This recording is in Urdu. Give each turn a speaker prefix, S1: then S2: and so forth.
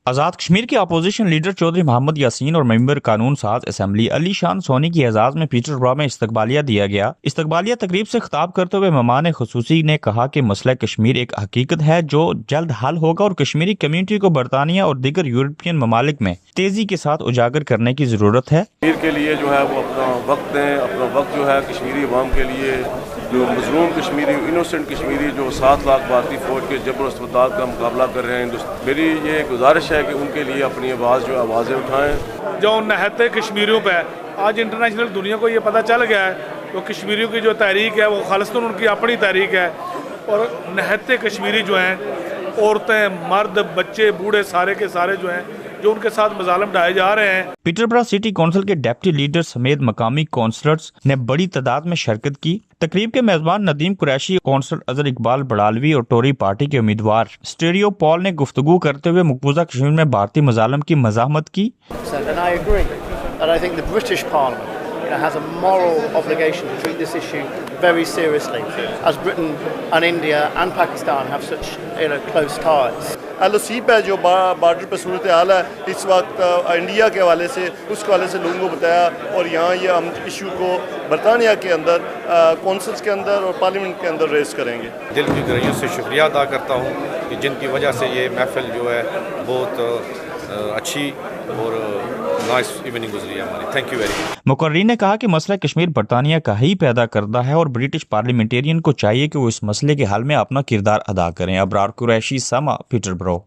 S1: آزاد کشمیر کے اپوزیشن لیڈر چودھری محمد یاسین اور ممبر قانون ساز اسمبلی علی شان سونی کی اعزاز میں پیٹر برا میں استقبالیہ دیا گیا۔ استقبالیہ تقریب سے خطاب کرتے ہوئے مہمان خصوصی نے کہا کہ مسئلہ کشمیر ایک حقیقت ہے جو جلد حل ہوگا اور کشمیری کمیونٹی کو برطانیہ اور دیگر یورپین ممالک میں تیزی کے ساتھ اجاگر کرنے کی ضرورت ہے۔
S2: کشمیر کے لیے جو ہے وہ اپنا وقت دیں، اپنا وقت جو ہے کشمیری عوام کے لیے، جو مظلوم کشمیری انوسنٹ کشمیری جو 7 لاکھ بھارتی فوج کے جبر و استبداد کا مقابلہ کر رہے ہیں، میری یہ گزارش ہے کہ ان کے لیے اپنی آوازیں اٹھائیں۔
S3: جو نہتے کشمیریوں پہ آج انٹرنیشنل دنیا کو یہ پتہ چل گیا ہے، تو کشمیریوں کی جو تحریک ہے وہ خالصتاً ان کی اپنی تحریک ہے، اور نہتے کشمیری جو ہیں، عورتیں، مرد، بچے، بوڑھے، سارے کے سارے جو ہیں، جو ان کے ساتھ مظالم ڈھائے جا رہے ہیں۔
S1: پیٹر برا سٹی کونسل کے ڈیپٹی لیڈر سمیت مقامی کونسلرز نے بڑی تعداد میں شرکت کی۔ تقریب کے میزبان ندیم قریشی، کونسلر اظہر اقبال بڑالوی اور ٹوری پارٹی کے امیدوار اسٹیریو پال نے گفتگو کرتے ہوئے مقبوضہ کشمیر میں بھارتی مظالم کی مزاحمت کی۔
S4: has a moral obligation to treat this issue very seriously, as Britain and India and Pakistan have such close ties.
S5: LOC پہ جو بارڈر پہ صورتحال ہے اس وقت انڈیا کے حوالے سے، اس کے حوالے سے لوگوں کو بتایا، اور یہاں یہ ہم ایشو کو برطانیہ کے اندر، کونسلز کے اندر اور پارلیمنٹ کے اندر ریز کریں گے۔
S6: دل کی گہرائیوں سے شکریہ ادا کرتا ہوں کہ جن کی وجہ سے یہ محفل جو ہے بہت اچھی اور نائس ایوننگ گزری ہے ہماری۔ Thank you very much.
S1: مقررین نے کہا کہ مسئلہ کشمیر برطانیہ کا ہی پیدا کردہ ہے اور برٹش پارلیمنٹیرین کو چاہیے کہ وہ اس مسئلے کے حل میں اپنا کردار ادا کریں۔ ابرار قریشی، سما، پیٹر برو۔